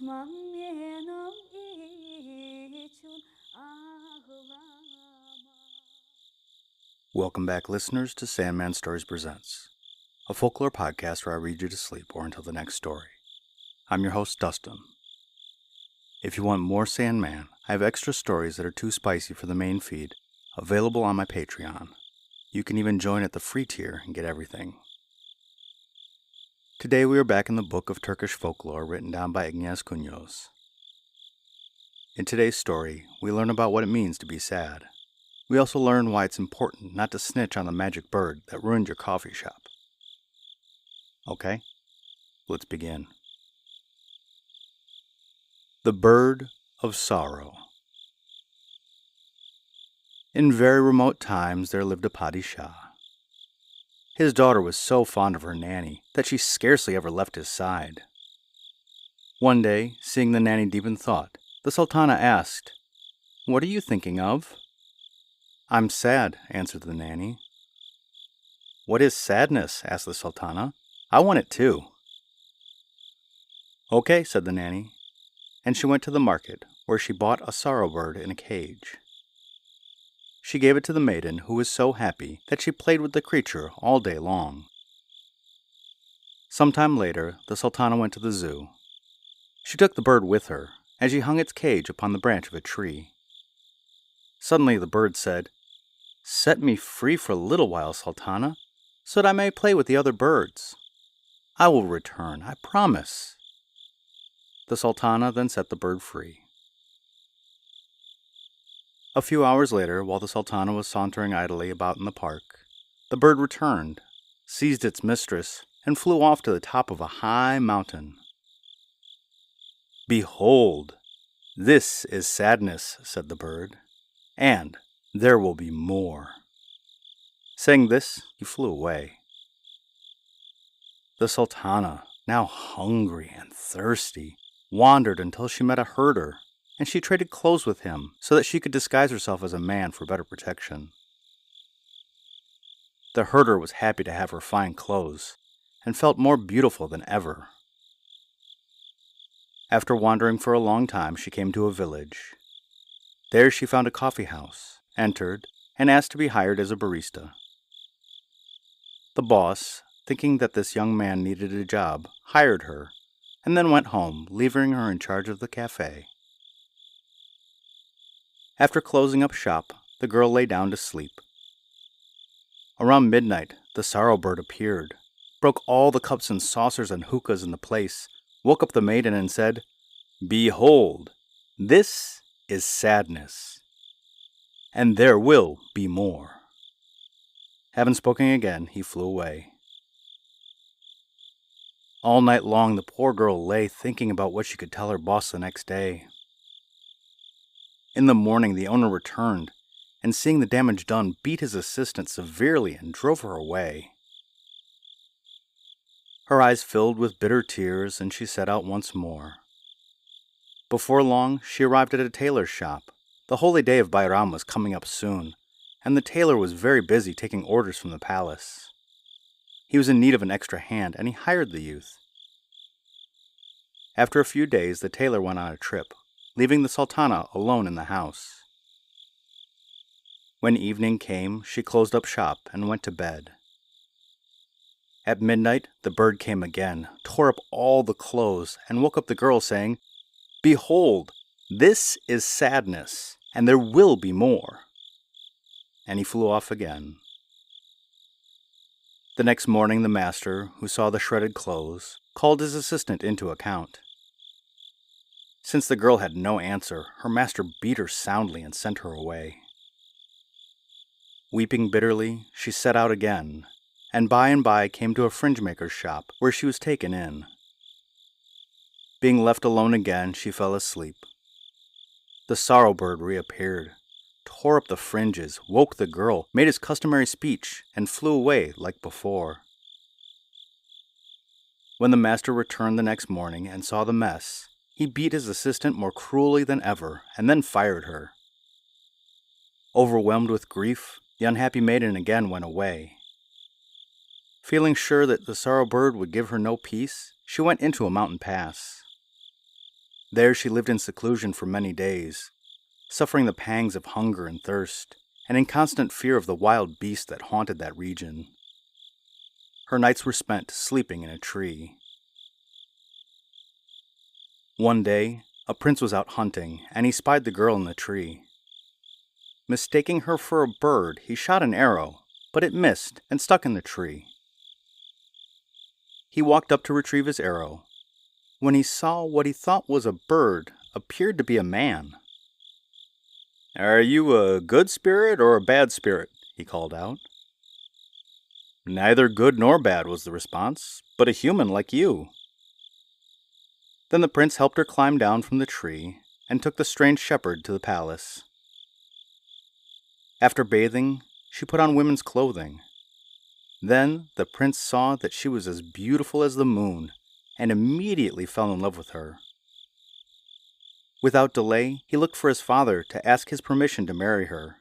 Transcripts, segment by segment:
Steichmann için ağlama. Welcome back, listeners, to Sandman Stories Presents, a folklore podcast where I read you to sleep or until the next story. I'm your host, Dustin. If you want more Sandman, I have extra stories that are too spicy for the main feed available on my Patreon. You can even join at the free tier and get everything. Today we are back in the book of Turkish folklore written down by Kunos. In today's story, we learn about what it means to be sad. We also learn why it's important not to snitch on the magic bird that ruined your coffee shop. Okay, let's begin. The Bird of Sorrow. In very remote times there lived a padishah. His daughter was so fond of her nanny that she scarcely ever left his side. One day, seeing the nanny deep in thought, the sultana asked, "What are you thinking of?" "I'm sad," answered the nanny. "What is sadness?" asked the sultana. "I want it too." "Okay," said the nanny, and she went to the market, where she bought a sorrow bird in a cage. She gave it to the maiden, who was so happy that she played with the creature all day long. Some time later, the sultana went to the zoo. She took the bird with her, as she hung its cage upon the branch of a tree. Suddenly the bird said, "Set me free for a little while, sultana, so that I may play with the other birds. I will return, I promise." The sultana then set the bird free. A few hours later, while the sultana was sauntering idly about in the park, the bird returned, seized its mistress, and flew off to the top of a high mountain. "Behold, this is sadness," said the bird, "and there will be more." Saying this, he flew away. The sultana, now hungry and thirsty, wandered until she met a herder, and she traded clothes with him so that she could disguise herself as a man for better protection. The herder was happy to have her fine clothes, and felt more beautiful than ever. After wandering for a long time, she came to a village. There she found a coffee house, entered, and asked to be hired as a barista. The boss, thinking that this young man needed a job, hired her, and then went home, leaving her in charge of the cafe. After closing up shop, the girl lay down to sleep. Around midnight, the sorrow bird appeared, broke all the cups and saucers and hookahs in the place, woke up the maiden and said, "Behold, this is sadness, and there will be more." Having spoken again, he flew away. All night long the poor girl lay thinking about what she could tell her boss the next day. In the morning the owner returned, and seeing the damage done, beat his assistant severely and drove her away. Her eyes filled with bitter tears, and she set out once more. Before long, she arrived at a tailor's shop. The holy day of Bayram was coming up soon, and the tailor was very busy taking orders from the palace. He was in need of an extra hand, and he hired the youth. After a few days, the tailor went on a trip, leaving the sultana alone in the house. When evening came, she closed up shop and went to bed. At midnight, the bird came again, tore up all the clothes, and woke up the girl, saying, "Behold, this is sadness, and there will be more." And he flew off again. The next morning, the master, who saw the shredded clothes, called his assistant into account. Since the girl had no answer, her master beat her soundly and sent her away. Weeping bitterly, she set out again, and by came to a fringe-maker's shop, where she was taken in. Being left alone again, she fell asleep. The sorrow bird reappeared, tore up the fringes, woke the girl, made his customary speech, and flew away like before. When the master returned the next morning and saw the mess, he beat his assistant more cruelly than ever, and then fired her. Overwhelmed with grief, the unhappy maiden again went away. Feeling sure that the sorrow bird would give her no peace, she went into a mountain pass. There she lived in seclusion for many days, suffering the pangs of hunger and thirst, and in constant fear of the wild beasts that haunted that region. Her nights were spent sleeping in a tree. One day, a prince was out hunting, and he spied the girl in the tree. Mistaking her for a bird, he shot an arrow, but it missed and stuck in the tree. He walked up to retrieve his arrow, when he saw what he thought was a bird appeared to be a man. "Are you a good spirit or a bad spirit?" he called out. "Neither good nor bad," was the response, "but a human like you." Then the prince helped her climb down from the tree and took the strange shepherd to the palace. After bathing, she put on women's clothing. Then the prince saw that she was as beautiful as the moon and immediately fell in love with her. Without delay, he looked for his father to ask his permission to marry her.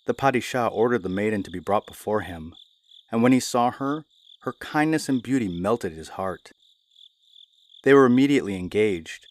The padishah ordered the maiden to be brought before him, and when he saw her, her kindness and beauty melted his heart. They were immediately engaged,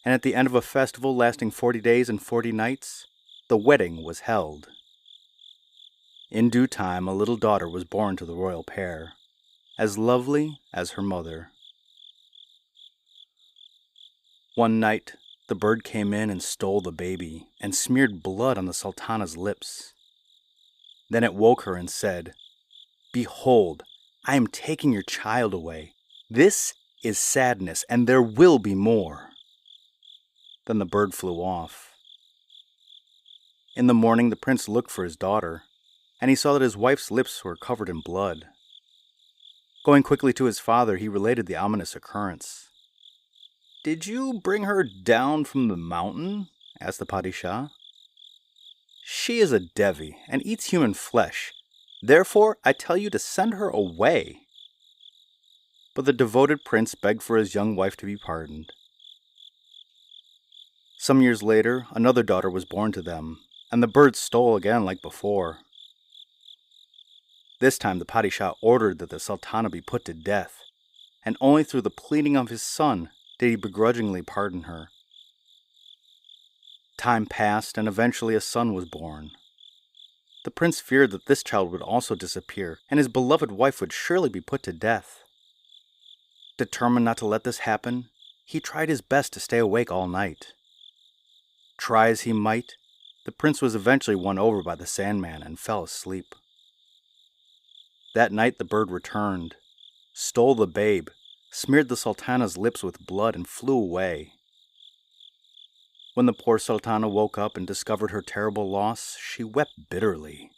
and at the end of a festival lasting 40 days and 40 nights, the wedding was held. In due time, a little daughter was born to the royal pair, as lovely as her mother. One night, the bird came in and stole the baby and smeared blood on the sultana's lips. Then it woke her and said, "Behold, I am taking your child away. This is sadness, and there will be more." Then the bird flew off. In the morning, the prince looked for his daughter, and he saw that his wife's lips were covered in blood. Going quickly to his father, he related the ominous occurrence. "Did you bring her down from the mountain?" asked the padishah. "She is a Devi and eats human flesh. Therefore, I tell you to send her away." But the devoted prince begged for his young wife to be pardoned. Some years later, another daughter was born to them, and the bird stole again like before. This time the padishah ordered that the sultana be put to death, and only through the pleading of his son did he begrudgingly pardon her. Time passed, and eventually a son was born. The prince feared that this child would also disappear, and his beloved wife would surely be put to death. Determined not to let this happen, he tried his best to stay awake all night. Try as he might, the prince was eventually won over by the Sandman and fell asleep. That night the bird returned, stole the babe, smeared the sultana's lips with blood, and flew away. When the poor sultana woke up and discovered her terrible loss, she wept bitterly.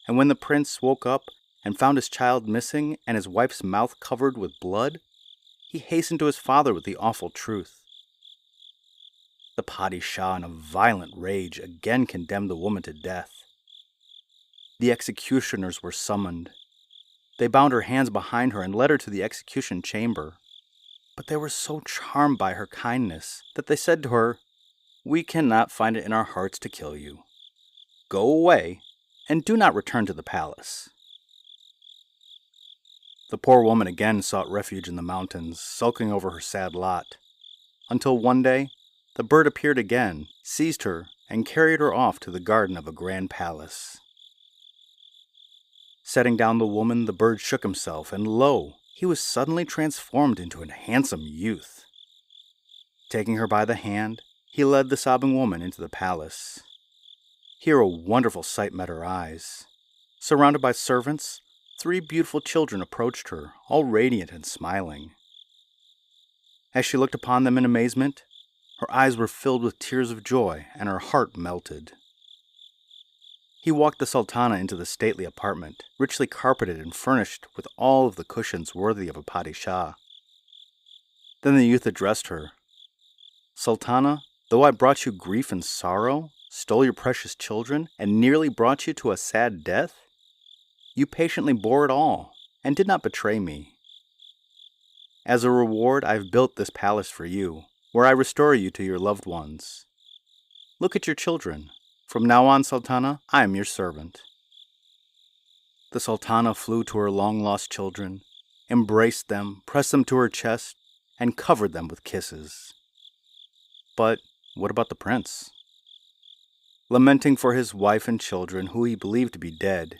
And when the prince woke up and found his child missing and his wife's mouth covered with blood, he hastened to his father with the awful truth. The padishah, in a violent rage, again condemned the woman to death. The executioners were summoned. They bound her hands behind her and led her to the execution chamber. But they were so charmed by her kindness that they said to her, "We cannot find it in our hearts to kill you. Go away, and do not return to the palace." The poor woman again sought refuge in the mountains, sulking over her sad lot, until one day the bird appeared again, seized her, and carried her off to the garden of a grand palace. Setting down the woman, the bird shook himself, and lo, he was suddenly transformed into a handsome youth. Taking her by the hand, he led the sobbing woman into the palace. Here a wonderful sight met her eyes. Surrounded by servants, 3 beautiful children approached her, all radiant and smiling. As she looked upon them in amazement, her eyes were filled with tears of joy, and her heart melted. He walked the sultana into the stately apartment, richly carpeted and furnished with all of the cushions worthy of a padishah. Then the youth addressed her. "Sultana, though I brought you grief and sorrow, stole your precious children, and nearly brought you to a sad death, you patiently bore it all, and did not betray me. As a reward, I have built this palace for you, where I restore you to your loved ones. Look at your children. From now on, Sultana, I am your servant." The Sultana flew to her long-lost children, embraced them, pressed them to her chest, and covered them with kisses. But what about the prince? Lamenting for his wife and children who he believed to be dead,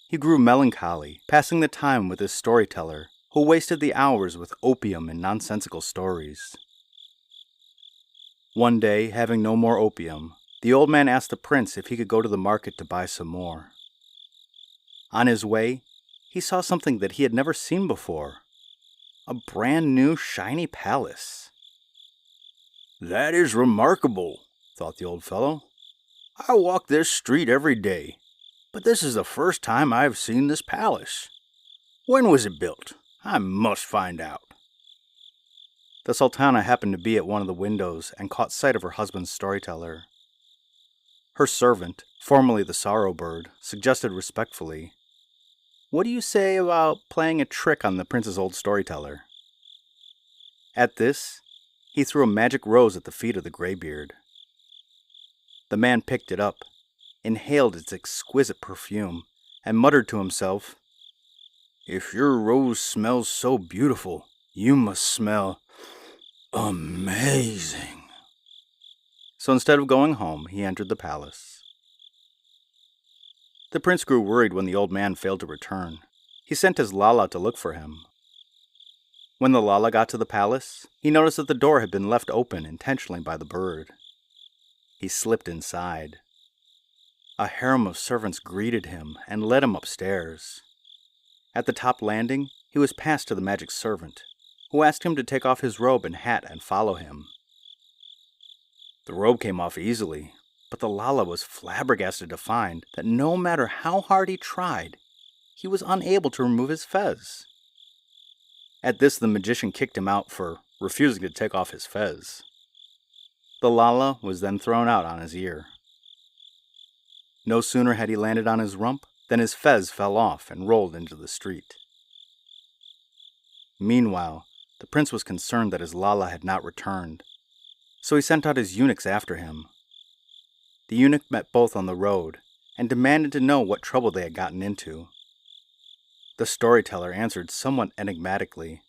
he grew melancholy, passing the time with his storyteller, who wasted the hours with opium and nonsensical stories. One day, having no more opium, the old man asked the prince if he could go to the market to buy some more. On his way, he saw something that he had never seen before. A brand new shiny palace. "That is remarkable," thought the old fellow. "I walk this street every day, but this is the first time I have seen this palace. When was it built? I must find out." The Sultana happened to be at one of the windows and caught sight of her husband's storyteller. Her servant, formerly the Sorrow Bird, suggested respectfully, "What do you say about playing a trick on the prince's old storyteller?" At this, he threw a magic rose at the feet of the graybeard. The man picked it up, inhaled its exquisite perfume, and muttered to himself, "If your rose smells so beautiful, you must smell amazing." So instead of going home, he entered the palace. The prince grew worried when the old man failed to return. He sent his Lala to look for him. When the Lala got to the palace, he noticed that the door had been left open intentionally by the bird. He slipped inside. A harem of servants greeted him and led him upstairs. At the top landing, he was passed to the magic servant, who asked him to take off his robe and hat and follow him. The robe came off easily, but the Lala was flabbergasted to find that no matter how hard he tried, he was unable to remove his fez. At this, the magician kicked him out for refusing to take off his fez. The Lala was then thrown out on his ear. No sooner had he landed on his rump than his fez fell off and rolled into the street. Meanwhile, the prince was concerned that his Lala had not returned, so he sent out his eunuchs after him. The eunuch met both on the road and demanded to know what trouble they had gotten into. The storyteller answered somewhat enigmatically,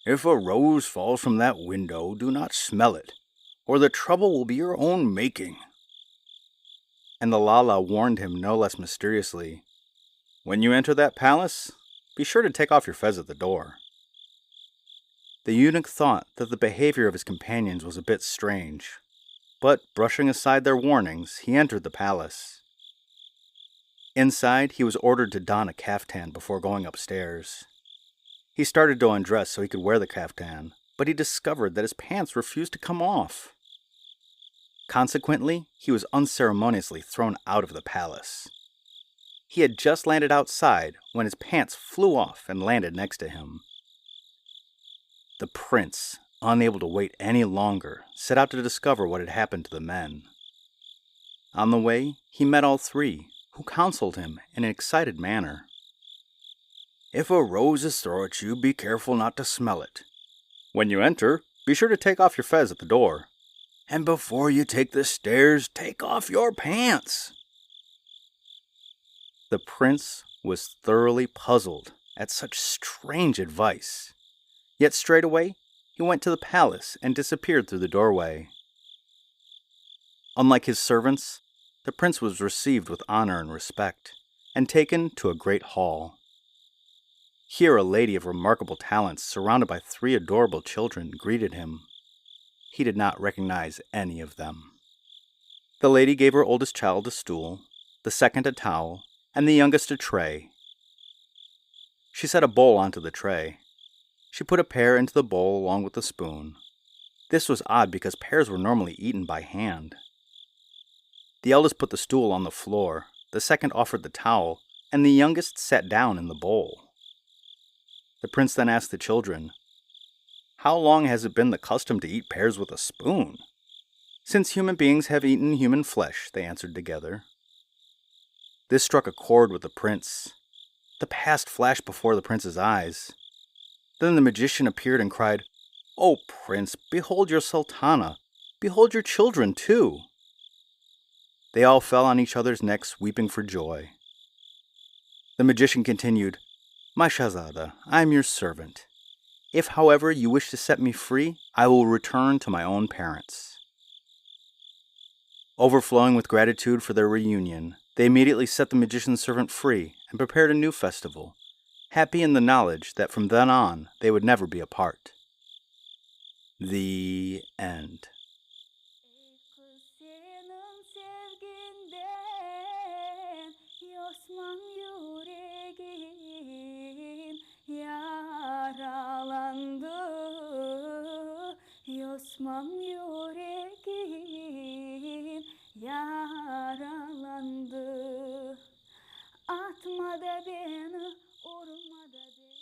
"If a rose falls from that window, do not smell it, or the trouble will be your own making." And the Lala warned him no less mysteriously, "When you enter that palace, be sure to take off your fez at the door." The eunuch thought that the behavior of his companions was a bit strange, but brushing aside their warnings, he entered the palace. Inside, he was ordered to don a caftan before going upstairs. He started to undress so he could wear the caftan, but he discovered that his pants refused to come off. Consequently, he was unceremoniously thrown out of the palace. He had just landed outside when his pants flew off and landed next to him. The prince, unable to wait any longer, set out to discover what had happened to the men. On the way, he met all three, who counseled him in an excited manner. "If a rose is thrown at you, be careful not to smell it. When you enter, be sure to take off your fez at the door. And before you take the stairs, take off your pants." The prince was thoroughly puzzled at such strange advice. Yet straightway, he went to the palace and disappeared through the doorway. Unlike his servants, the prince was received with honor and respect, and taken to a great hall. Here a lady of remarkable talents, surrounded by 3 adorable children, greeted him. He did not recognize any of them. The lady gave her oldest child a stool, the second a towel, and the youngest a tray. She set a bowl onto the tray. She put a pear into the bowl along with a spoon. This was odd because pears were normally eaten by hand. The eldest put the stool on the floor, the second offered the towel, and the youngest sat down in the bowl. The prince then asked the children, "How long has it been the custom to eat pears with a spoon?" "Since human beings have eaten human flesh," they answered together. This struck a chord with the prince. The past flashed before the prince's eyes. Then the magician appeared and cried, "O prince, behold your sultana! Behold your children, too!" They all fell on each other's necks, weeping for joy. The magician continued, "My Shahzada, I am your servant. If, however, you wish to set me free, I will return to my own parents." Overflowing with gratitude for their reunion, they immediately set the magician's servant free and prepared a new festival, happy in the knowledge that from then on they would never be apart. The end. Ey kız senin sevginden yosman yüreğim yaralandı. Yosman yüreğim yaralandı. Atma da beni, vurma da beni.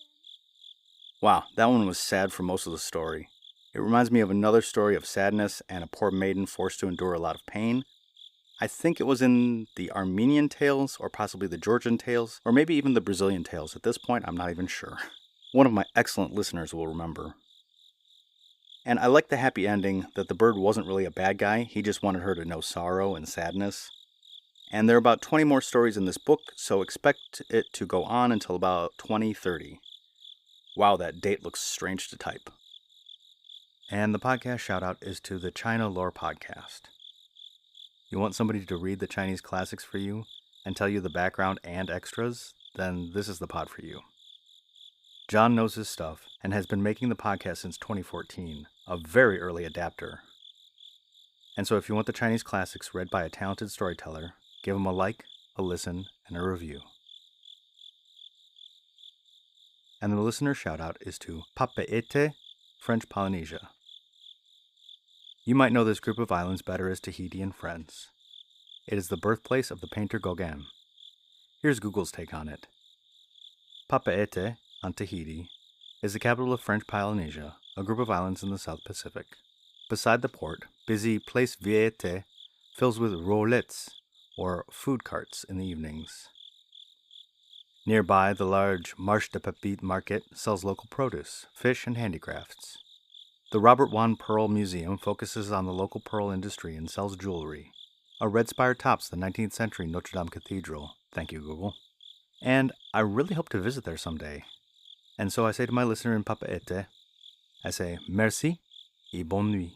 Wow, that one was sad for most of the story. It reminds me of another story of sadness and a poor maiden forced to endure a lot of pain. I think it was in the Armenian tales, or possibly the Georgian tales, or maybe even the Brazilian tales. At this point, I'm not even sure. One of my excellent listeners will remember. And I like the happy ending that the bird wasn't really a bad guy, he just wanted her to know sorrow and sadness. And there are about 20 more stories in this book, so expect it to go on until about 2030. Wow, that date looks strange to type. And the podcast shout out is to the China Lore Podcast. You want somebody to read the Chinese classics for you and tell you the background and extras? Then this is the pod for you. John knows his stuff and has been making the podcast since 2014, a very early adapter. And so if you want the Chinese classics read by a talented storyteller, give him a like, a listen, and a review. And the listener shout out is to Papeete, French Polynesia. You might know this group of islands better as Tahiti and Friends. It is the birthplace of the painter Gauguin. Here's Google's take on it. Papeete, on Tahiti, is the capital of French Polynesia, a group of islands in the South Pacific. Beside the port, busy Place Vieille fills with roulettes, or food carts, in the evenings. Nearby, the large Marche de Pépite market sells local produce, fish, and handicrafts. The Robert Wan Pearl Museum focuses on the local pearl industry and sells jewelry. A red spire tops the 19th century Notre Dame Cathedral. Thank you, Google. And I really hope to visit there someday. And so I say to my listener in Papeete, I say merci et bonne nuit.